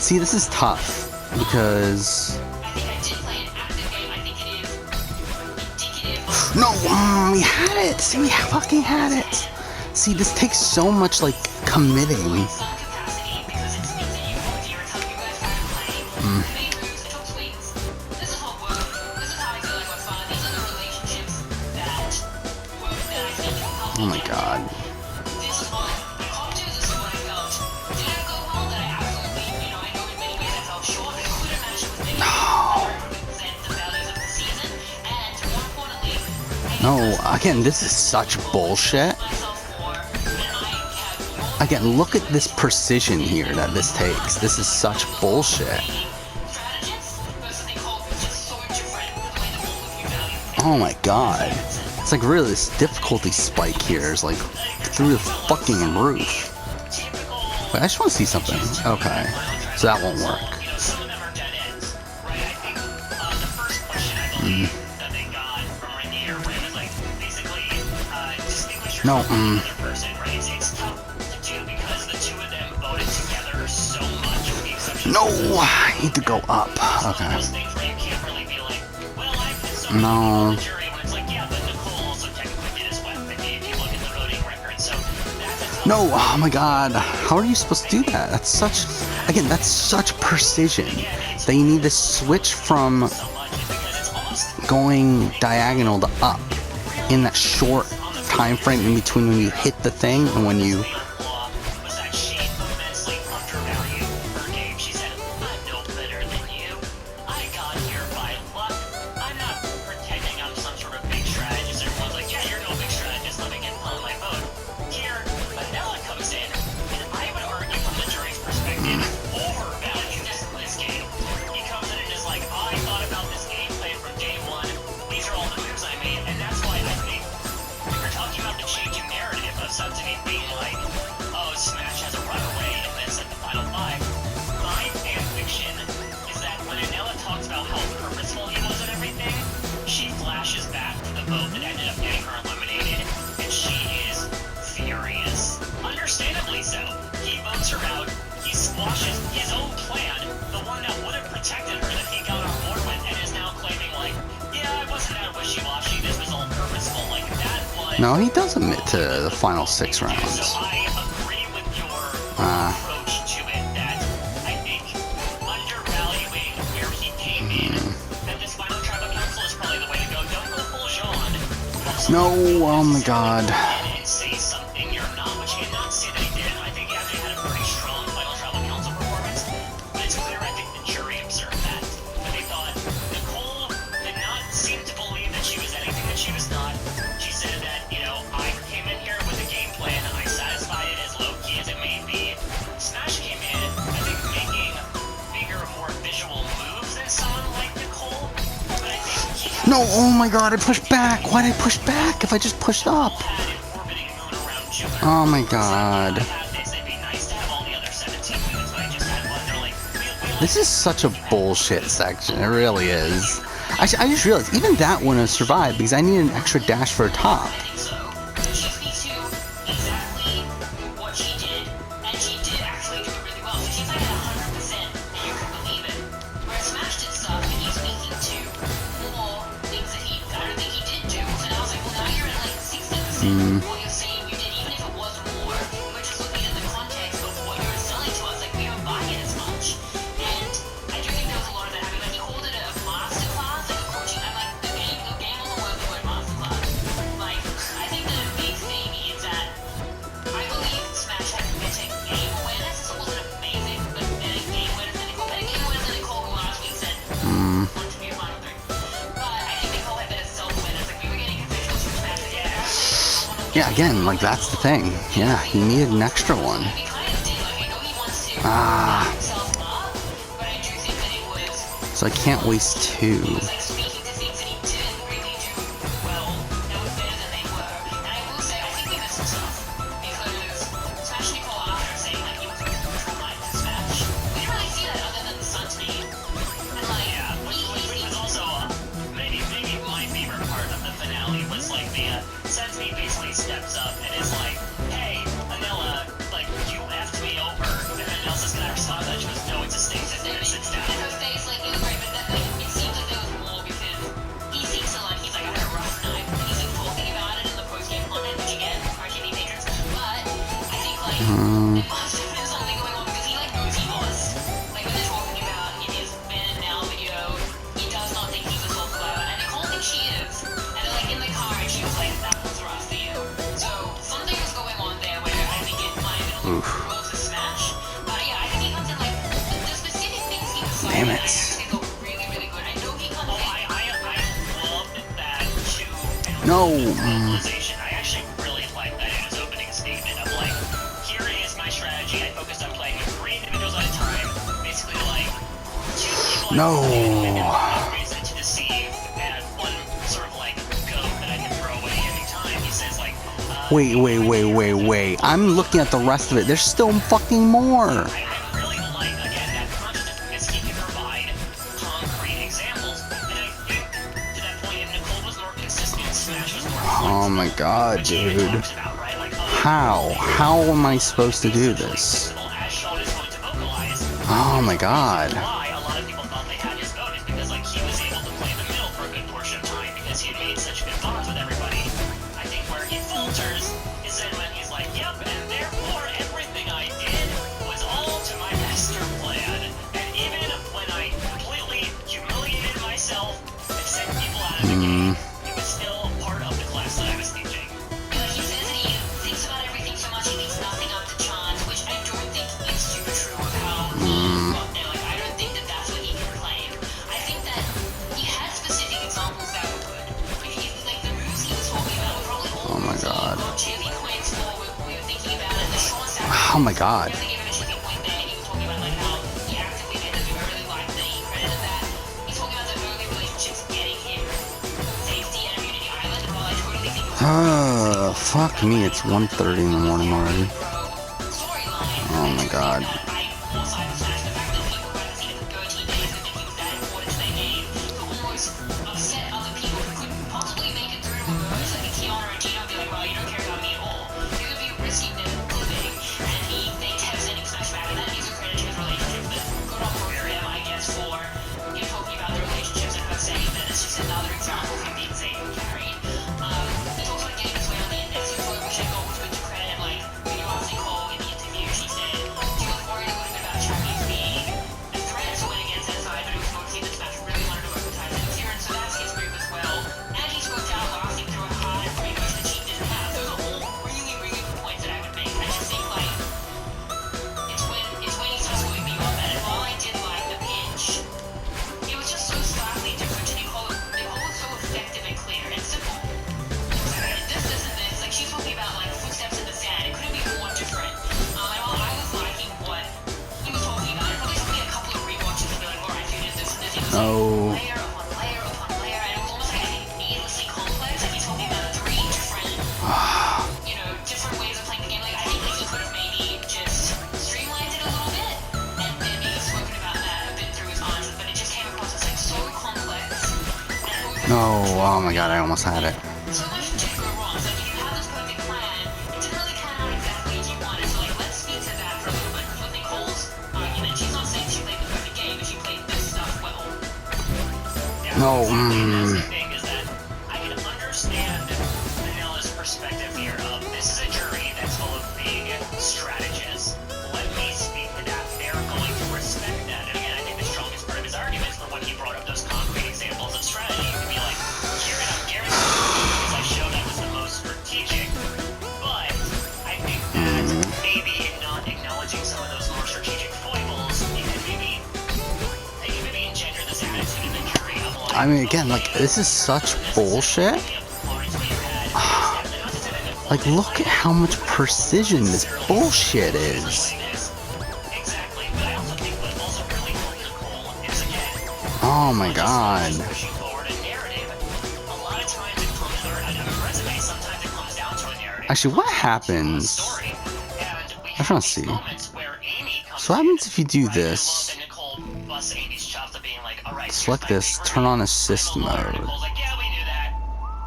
See, this is tough because. I think I did play an active game. I think it is indicative of No. We had it. See, we fucking had it. See, this takes so much like committing. some capacity because it's things that you both hear. It's how you guys try to play. The main moves, it took swings. This is what works. This is how I feel like we're fun. These are the relationships that work that I think help. Oh my god. This is fun. I can't do this is what I felt. Did it go well? That I absolutely, I know in many ways I felt sure I could have matched with maybe represent the values of the season. And more importantly, I No. Again, this is such bullshit. myself more than I have more Again, look at this precision here that this takes. This is such bullshit. strategists versus they call just so different the way that all of you value. Oh my god. It's like really this difficulty spike here is like through the fucking roof. Wait, I just want to see something. Okay. So that won't work. Some of them are dead ends, right? I think the first question I believe that they got from right here, where it was like basically distinguish No, yourself from the other person, right? It's tough to do because the two of them voted together so much, with the exception No, of I need to go up. Okay. those things where you can't really be like, well, I put so many No. people on the jury when it's like, yeah, but Nicole also technically did as well. If you look at the voting record, so that's a tough No, oh my god. How are you supposed to do that? That's such, again, that's such precision that you need to switch from so much because it's almost going diagonal to up in that short time frame in between when you hit the thing and when you. flaw was that she immensely undervalued her game. She said, I'm no better than you. I got here by luck. I'm not pretending I'm some sort of big strategist. Everyone's like, yeah, you're no big strategist. Let me get on my vote. Here, Vanilla comes in, and I would argue from the jury's perspective, overvalues this game. He comes in and is like, I thought about this gameplay from day one. These are all the moves I made, and that's why I think we were talking about the changing narrative of something being like, oh, Smash has a runaway and then set the final five. My fan fiction is that when Anela talks about how purposeful he was and everything, she flashes back to the vote that ended up getting her eliminated, and she is furious. Understandably so. He votes her out, he squashes his own plan, the one that would have protected her that he got on board with, and is now claiming like, yeah, I wasn't that wishy-washy, this was all purposeful. Like, that was... No, he does admit to the final 6 So rounds. I agree with your approach to it that I think undervaluing where he came in, that this final tribal council is probably the way to go. Don't go full Jean. No, oh my god. And say something you're not, which he did not say that he did. I think he actually had a pretty strong final tribal council performance, but it's clear I think the jury observed that. But they thought Nicole did not seem to believe that she was anything that she was not. She said that, I came in here with a game plan, I satisfied it as low-key as it may be. Smash came in, I think, making bigger, more visual moves than someone like Nicole, but I think he had No, oh my god, I pushed back. Why'd I push back if I just pushed up? an orbiting moon around Jupiter. Oh my god. It'd be nice to have all the other 17 moons, but I just had one. They're like, we This is such a bullshit section. It really is. Actually, I just realized even that wouldn't have survived because I need an extra dash for a top. I think so. She speaks to exactly what she did, and she did actually do it really well. So she's like at 100%, and you can believe it. Whereas Smash did stuff, and he's speaking to more things that I don't think he did do. And I was like, well, now you're at like 60% of what you're saying you did, even if it was more. We're just looking at the context of what you're selling to us. Like, we don't buy it as much. And I do think there was a lot of that. I mean, like, he called it a masterclass, like a coaching. I'm like, the game wasn't worth the word masterclass. Like, I think the big thing is that I believe Smash had better game awareness. It wasn't amazing, but better game awareness than Nicole. Better game awareness than Nicole, who last week said want to be a final three. But I think Nicole had better self-awareness. Like, we were getting officials from Smash. Yeah, again, like that's the thing. Yeah, he needed an extra one. He kind of did. Like, I know he wants to Ah. back himself up, but I do think that it was So I can't waste two. like speaking to things that he didn't really do well that were better than they were. And I will say, I think we missed some stuff because Smash Nicole after saying like he was going to push line to Smash, we didn't really see that other than the Sun Speed. And like, Yeah, which was also maybe my favorite part of the finale was like the Sensei basically steps up and is like, "Hey, Anila, like you effed me over," and then Elsa's gonna respond to that. She goes, "No, it's a stink," and then sits down. and her face, like, it was great, but that, like, it seems like there was more because he seems to like, he's like, I had a rough night, and he's like talking about it in the post-game content, which again, our TV patrons, but I think, like, there must have been something going on because he, like, knows he lost. Like, when they're talking about in his Ben and Now video, he does not think he's a soft player, and Nicole thinks she is. And they're, like, in the car, and she was like, that was rough for you. So, something was going on there where I think it might have been a little cruel to Smash. But yeah, I think he comes in, like, the specific things he was saying, Damn I it. actually felt really, really good. I know he comes Oh, in. I loved that too. And No. realization. I actually really liked that in his opening statement of like, here is my strategy. I focused on playing with 3 individuals at a time. Basically, like 2 people. No. One reason to deceive, and 1 sort of like goat that I can throw away anytime. He says like, Wait. I'm looking at the rest of it. There's still fucking more. I really like again that constant because he can provide concrete examples, and I think to that point, if Nicole was more consistent, Smash was more. Oh my god, Which he even dude. talks about, right? Like, How am I supposed to do this? as Sean is going to vocalize. Oh my god. Why a lot of people thought they had his vote is because like he was able to play the middle for a good portion of time because he had made such good bonds with everybody. I think where he falters is then when he's like, "Yep, and therefore everything I did was all to my master plan, and even when I completely humiliated myself and sent people out of the game, it was still part of the class that I was teaching." Like, he says that he thinks about everything so much he leaves nothing up to chance, which I don't think is super true of how he got there. Like, I don't think that that's what he can claim. I think that he had specific examples that were good. Like the moves he was talking about were probably all Oh my god. got Chili points for. We were thinking about it. The Sean Sacrifice. Oh my god. I gave him a Chili point there. He was talking about like how he actively made them do. I really liked that he credited that. He's talking about the early relationships getting him safety and immunity island. While I totally think it was Fuck me, it's 1:30 in the morning already. Oh my god. Another example of him being safe and carried. He talks about getting his way on the index, which I thought was good to credit him. Like, when you asked Nicole in the interview, she said she was worried Oh my god, I almost had it. So much did go wrong. So if you have this perfect plan, it didn't really turn out exactly as you wanted. So like, let's speak to that for a moment. Because with Nicole's argument, she's not saying she played the perfect game, but she played this stuff well. Yeah, No. That's the thing, is that I can understand Manila's perspective here of this is a jury that's full of big strategists. Let me speak to that. They're going to respect that. And again, I think the strongest part of his argument for when he brought up those concrete examples of strategy to be like, Kieran, I'm guaranteeing because I showed I was the most strategic. But I think that maybe in not acknowledging some of those more strategic foibles, you can maybe engender this attitude in the jury of like, I mean, again, like, this is such bullshit. Like, look at how much precision this bullshit is. Exactly, but I also think what also really helped Nicole is again Oh my god. pushing forward a narrative. A lot of times it comes, or a resume, sometimes it comes down to a narrative. Actually, what happens? Story, and we I'm trying to have these see. moments where Amy comes So what happens if you do in, right, this? and Nicole busts Amy's chops of being like, all right, Select this, turn on assist mode. Nicole's like, yeah, we knew that.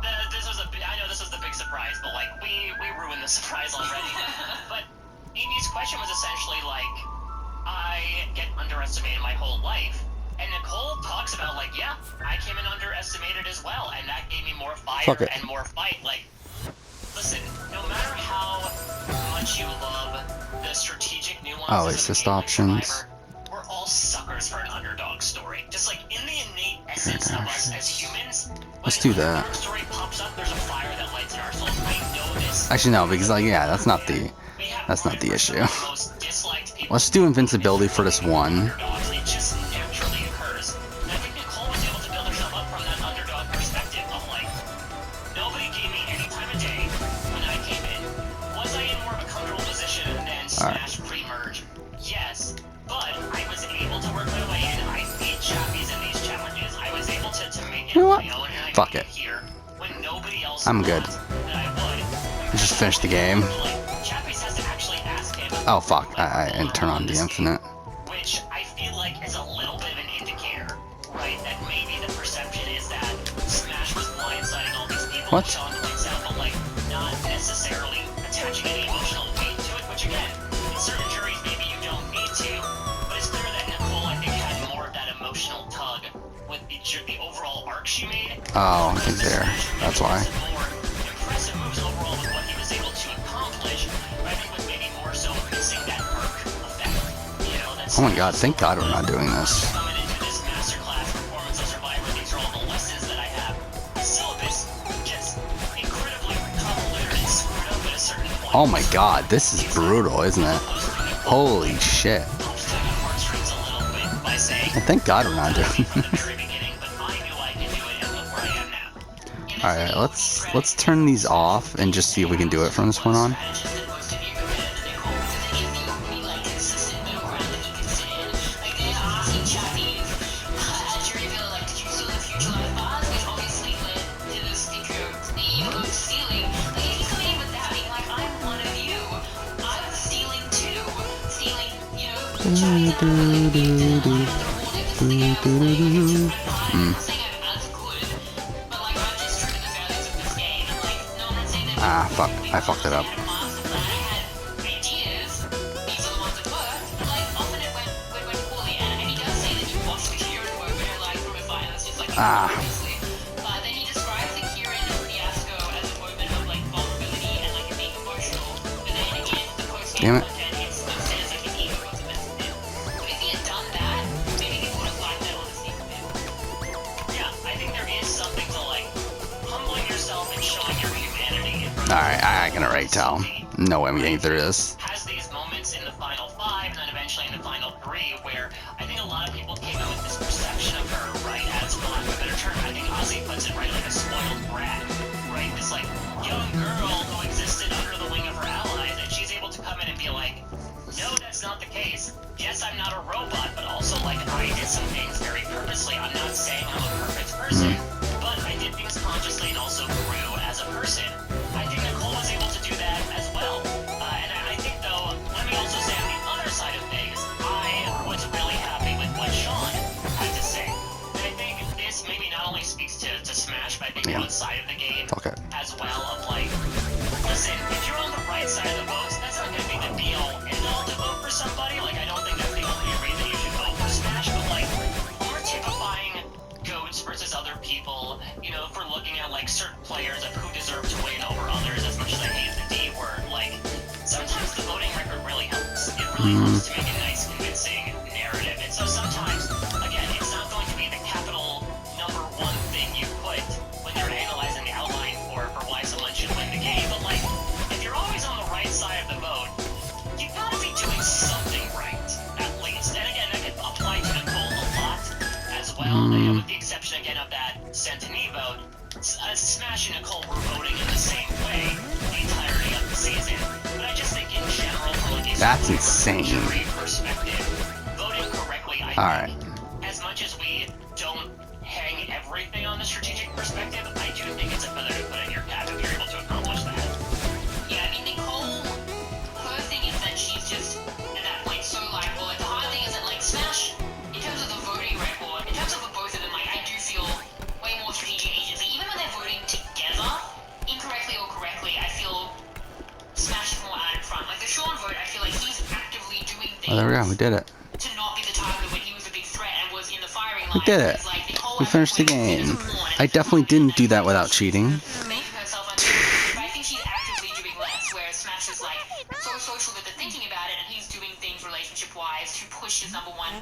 I know this was the big surprise, but like we ruined the surprise already. But Amy's question was essentially like, I get underestimated my whole life. And Nicole talks about like, yeah, I came in underestimated as well, and that gave me more fire Fuck it. and more fight. Like, listen, no matter how much you love the strategic nuances Oh, of assist a game like options. Survivor, we're all suckers for an underdog story. Just like in the innate essence of us as humans, when Let's do an that. underdog story pops up, there's a fire that lights in our souls. I know this. Actually, no, because like, yeah, that's not the issue. Let's do invincibility for this one. It just naturally occurs. And I think Nicole was able to build herself up from that underdog perspective of like, nobody gave me any time of day when I came in. Was I in more of a comfortable position than Smash pre-merge? Yes. But I was able to work my way in. I beat Chappies in these challenges. I was able to make it You know what? my own, and I Fuck made it. here when nobody else I'm good. thought that I would. Let's just finish the game. Like, Chappies has to actually ask him. Oh fuck, I didn't turn on the infinite. Which I feel like is a little bit of an indicator, right? That maybe the perception is that Smash was blindsiding all these people. What? Sean points out, but like not necessarily attaching any emotional weight to it. Which again, in certain juries maybe you don't need to, but it's clear that Nicole I think had more of that emotional tug with the overall arc she made. Oh, he's there. That's why. More impressive moves overall with what he was able to accomplish, but I think was maybe more so missing that arc effect. You know, that's Oh my god, thank god we're not doing this. coming into this masterclass performance of Survivor. These are all the lessons that I have. The syllabus gets incredibly convoluted and screwed up at a certain point. Oh my god, this is brutal, isn't it? Holy shit. Helps tug on heartstrings a little bit by saying, And thank god we're not doing from the this. very beginning, but I knew I could do it, and look where I am now. Alright, let's turn these off and just see if we can do it from this point on. Ah, fuck, I fucked it up. Ah. But then he describes the Kieran fiasco as a moment of like vulnerability and like being emotional. But then again, the post Damn it. content, it still says like his ego got the best of him. So if he had done that, maybe people would have liked that honesty from him. Yeah, I think there is something to like humbling yourself and showing your humanity in front of Alright, I can already tell. No way I'm getting through this. has these moments in the final 5 and then eventually in the final 3 where I think a lot of people came in with this perception of her, right, as for lack of a better term, I think Ozzy puts it right, like a spoiled brat, right? This like young girl who existed under the wing of her allies, and she's able to come in and be like, no, that's not the case. Yes, I'm not a robot, but also like I did some things very purposely. I'm not saying I'm a perfect person, but I did things consciously and also grew as a person. I think Nicole was able to do that as well. And I think though, let me also say on the other side of things, I was really happy with what Sean had to say. And I think this maybe not only speaks to Smash really helps to make a nice, convincing narrative. And so sometimes, again, it's not going to be the capital number one thing you put when you're analyzing the outline for why someone should win the game. But like, if you're always on the right side of the vote, you gotta be doing something right, at least. And again, that could apply to Nicole a lot as well. With the exception again of that Santini vote, Smash and Nicole were voting in the same way the entirety of the season. But I just think in general, from like a That's insane. jury perspective, voting correctly, I think, as much as we don't hang everything on the strategic perspective, I do think it's a feather to put in your cap if you're able to accomplish that. Yeah, I mean, Nicole, her thing is that she's just, at that point, so likable. Like, the hard thing is that, like, Smash, in terms of the voting record, in terms of both of them, like, I do feel way more strategic agency. Even when they're voting together, incorrectly or correctly, I feel Smash is more out in front. Like, the Sean vote, I feel like he's actively doing things Oh, there we go. We did it. to not be the target when he was a big threat and was in the firing line. We did it. Like, Nicole, We finished the game. I definitely didn't do that without cheating. Making herself understood, but I think she's actively doing less, whereas Smash is like so social that they're thinking about it, and he's doing things relationship-wise to push his number one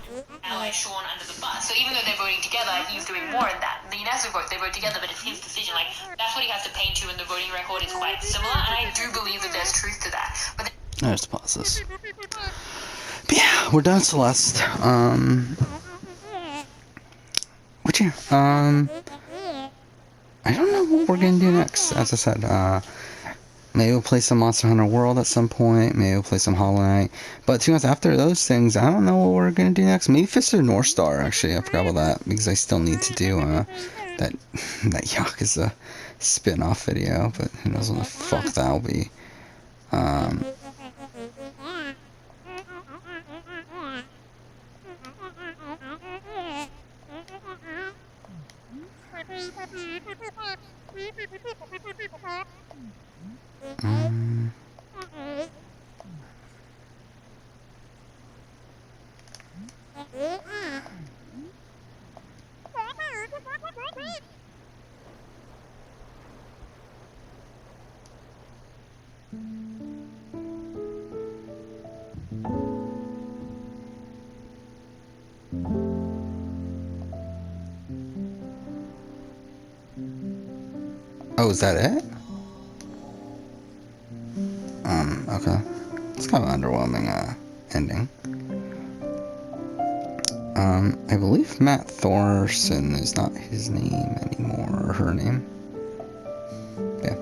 ally Sean under the bus. So even though they're voting together, he's doing more in that. The Inessa vote, they vote together, but it's his decision. Like, that's what he has to paint to, and the voting record is quite similar, and I do believe that there's truth to that. But There's the pauses. But yeah, we're done, Celeste. But yeah, I don't know what we're gonna do next. As I said, maybe we'll play some Monster Hunter World at some point. Maybe we'll play some Hollow Knight. But to be honest, after those things, I don't know what we're gonna do next. Maybe Fist of the North Star. Actually, I forgot about that because I still need to do that Yakuza spin-off video. But who knows when the fuck that'll be. Oh, is that it? Okay. It's kind of an underwhelming, ending. I believe Matt Thorson is not his name anymore, or her name. Yeah.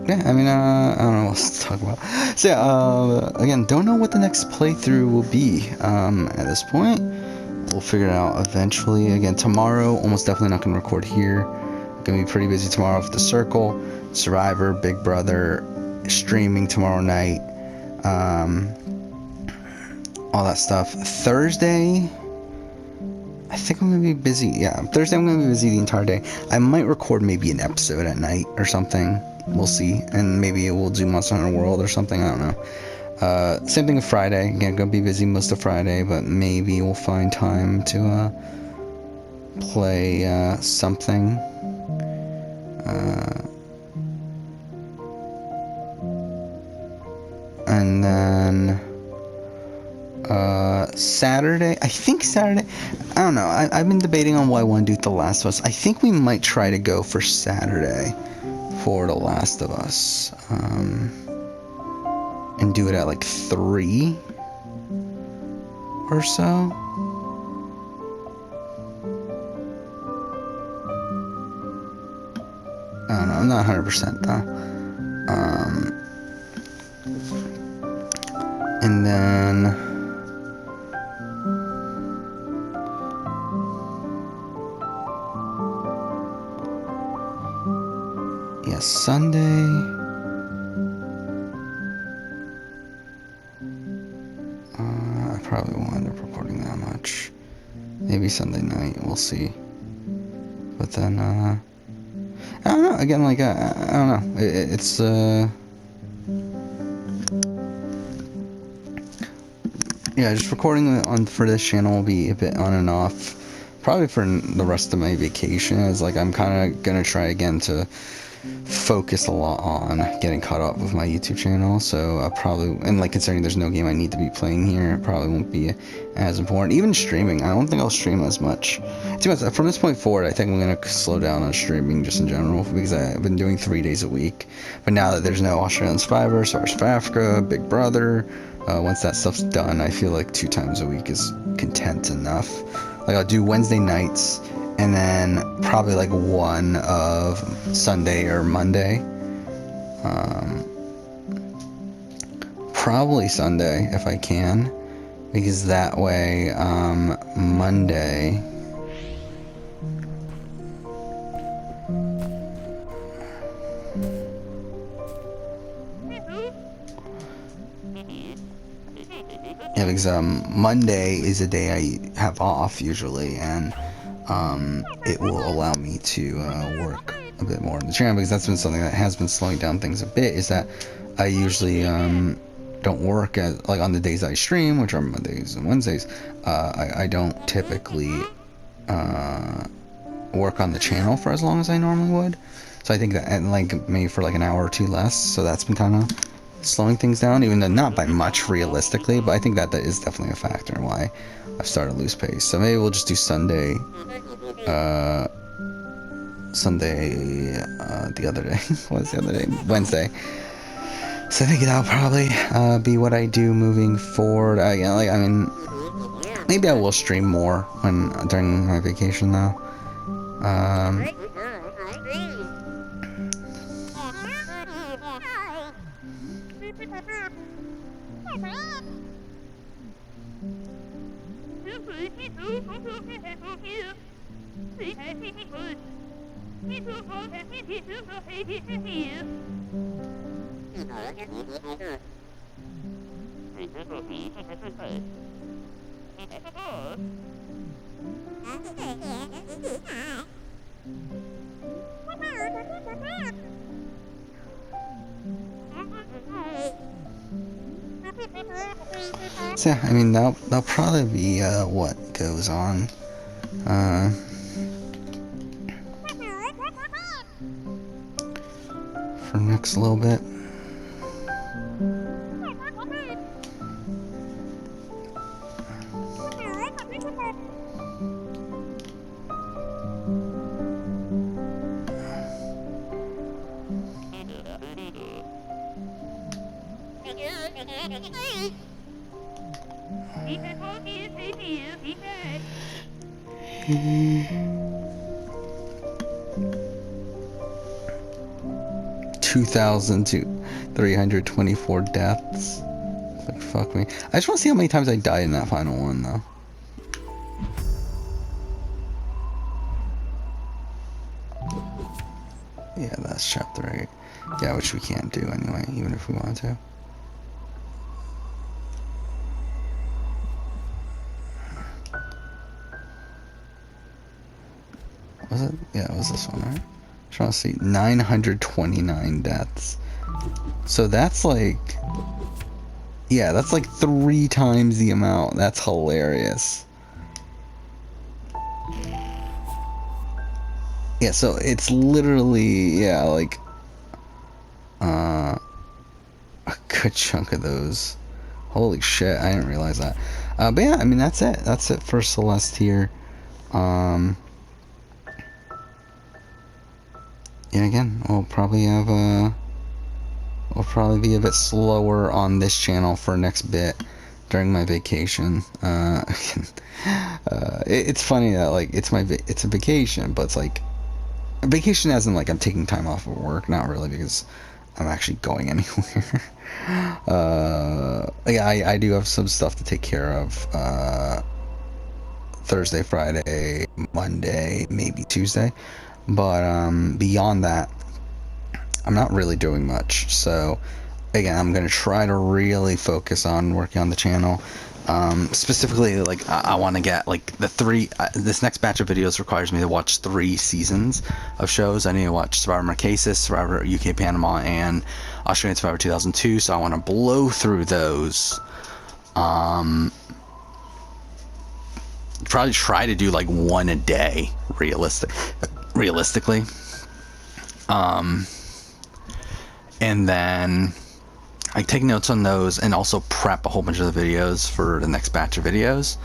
Yeah, I mean, I don't know what else to talk about. So yeah, again, don't know what the next playthrough will be, at this point. We'll figure it out eventually. Again, tomorrow, almost definitely not going to record here. I'm going to be pretty busy tomorrow with The Circle, Survivor, Big Brother, streaming tomorrow night, all that stuff. Thursday, I think I'm going to be busy. Yeah, Thursday I'm going to be busy the entire day. I might record maybe an episode at night or something. We'll see. And maybe we'll do Monster Hunter World or something. I don't know. Same thing with Friday. Again, gonna be busy most of Friday, but maybe we'll find time to play something. And then Saturday. I think Saturday. I don't know. I've been debating on what I want to do with The Last of Us. I think we might try to go for Saturday for The Last of Us. And do it at like 3 or so. I don't know, I'm not 100% though. And then yeah, Sunday. I probably won't end up recording that much. Maybe Sunday night, we'll see. But then, I don't know. Again, like, I don't know. It's, yeah, just recording for this channel will be a bit on and off. Probably for the rest of my vacation. It's like I'm kind of gonna try again to focus a lot on getting caught up with my YouTube channel, so I probably, and like considering there's no game I need to be playing here, it probably won't be as important. Even streaming, I don't think I'll stream as much. From this point forward, I think I'm gonna slow down on streaming just in general, because I've been doing 3 days a week. But now that there's no Australian Survivor, Stars of Africa, Big Brother, once that stuff's done, I feel like 2 times a week is content enough. Like I'll do Wednesday nights, and then probably like one of Sunday or Monday. Probably Sunday if I can, because that way Monday yeah, because Monday is a day I have off usually, and it will allow me to work a bit more on the channel, because that's been something that has been slowing down things a bit, is that I usually don't work like on the days I stream, which are Mondays and Wednesdays. I don't typically work on the channel for as long as I normally would, so I think that, and like maybe for like an hour or 2 less, so that's been kind of slowing things down, even though not by much realistically, but I think that is definitely a factor in why I've started to lose pace. So maybe we'll just do Sunday, the other day. What was the other day? Wednesday. So I think that'll probably be what I do moving forward. I mean, maybe I will stream more during my vacation though. 'Cause yeah, I mean that'll probably be what goes on. For the next little bit. $2,324 deaths. Like, fuck me. I just want to see how many times I died in that final one, though. Yeah, that's chapter 8. Yeah, which we can't do anyway, even if we wanted to. Was it? Yeah, it was this one, right? Trying to see, 929 deaths. So that's like, yeah, that's like 3 times the amount. That's hilarious. Yeah, so it's literally, yeah, like a good chunk of those. Holy shit, I didn't realize that. But yeah, I mean that's it. That's it for Celeste here. And again, we'll probably have we'll probably be a bit slower on this channel for next bit during my vacation. It's funny that like it's a vacation, but it's like a vacation as in like I'm taking time off of work, not really because I'm actually going anywhere. Yeah, I do have some stuff to take care of. Thursday, Friday, Monday, maybe Tuesday. But beyond that, I'm not really doing much. So again, I'm going to try to really focus on working on the channel. Specifically, like I want to get like the 3 this next batch of videos requires me to watch 3 seasons of shows. I need to watch Survivor Marquesas, Survivor UK Panama, and Australian Survivor 2002. So I want to blow through those. Probably try to do like 1 a day realistically, And then I take notes on those and also prep a whole bunch of the videos for the next batch of videos.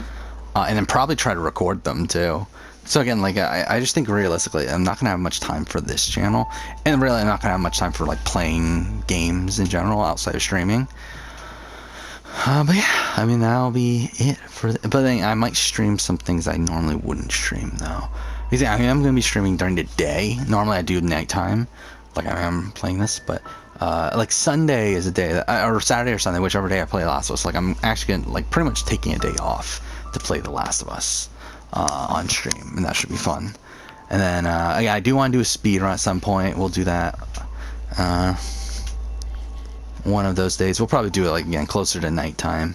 And then probably try to record them too. So again, like I just think realistically, I'm not gonna have much time for this channel, and really I'm not gonna have much time for like playing games in general outside of streaming. But yeah, I mean that'll be it for. But then I might stream some things I normally wouldn't stream though. Because I mean I'm gonna be streaming during the day. Normally I do nighttime, like I am playing this, but. Like Sunday is a day that, or Saturday or Sunday, whichever day I play Last of Us. Like I'm actually gonna, like pretty much taking a day off to play The Last of Us on stream, and that should be fun. And then yeah, I do want to do a speed run at some point. We'll do that one of those days. We'll probably do it like again closer to nighttime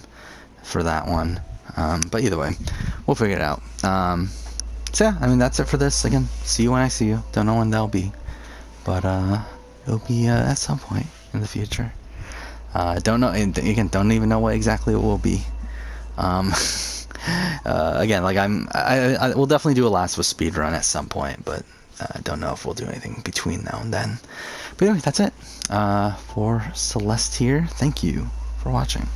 for that one. But either way, we'll figure it out. So yeah, I mean that's it for this. Again, see you when I see you. Don't know when that'll be, but it'll be at some point in the future. Don't know, and again, don't even know what exactly it will be. Again, like I will definitely do a Last of Us speed run at some point, but I don't know if we'll do anything between now and then. But anyway, that's it for Celeste here. Thank you for watching.